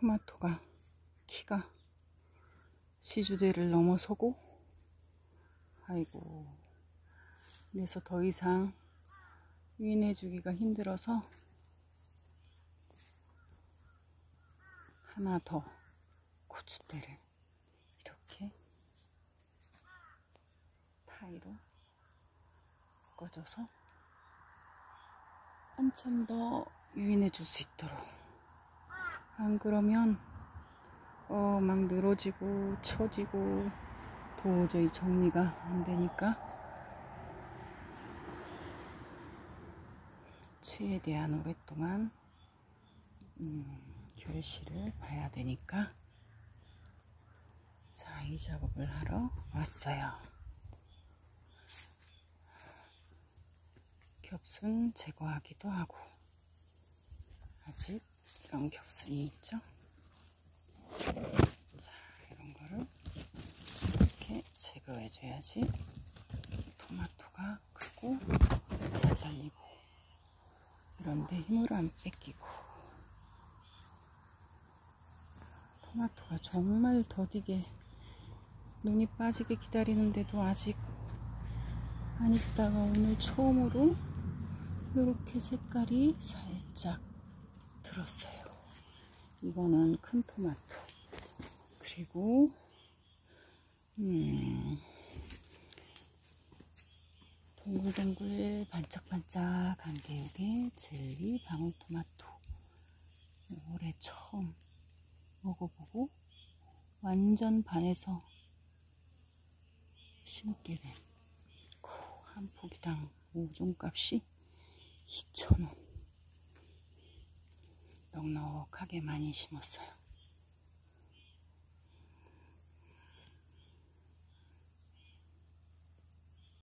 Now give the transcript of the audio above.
토마토가 키가 시주대를 넘어서고, 아이고, 그래서 더 이상 유인해주기가 힘들어서 하나 더 고추대를 이렇게 타이로 꺾어줘서 한참 더 유인해 줄 수 있도록. 안 그러면 막 늘어지고 처지고 도저히 정리가 안 되니까 최대한 오랫동안 결실을 봐야 되니까, 자, 이 작업을 하러 왔어요. 겹순 제거하기도 하고, 아직 이런 겹순이 있죠. 자, 이런 거를 이렇게 제거해 줘야지 토마토가 크고 잘 달리고, 이런데 힘을 안 뺏기고. 토마토가 정말 더디게 눈이 빠지게 기다리는데도 아직 안 익다가 오늘 처음으로 이렇게 색깔이 살짝 들었어요. 이거는 큰 토마토. 그리고 동글동글 반짝반짝한 게 이게 젤리 방울토마토. 올해 처음 먹어보고 완전 반해서 심게 된, 한 포기당 5종 값이 2,000원. 넉넉하게 많이 심었어요.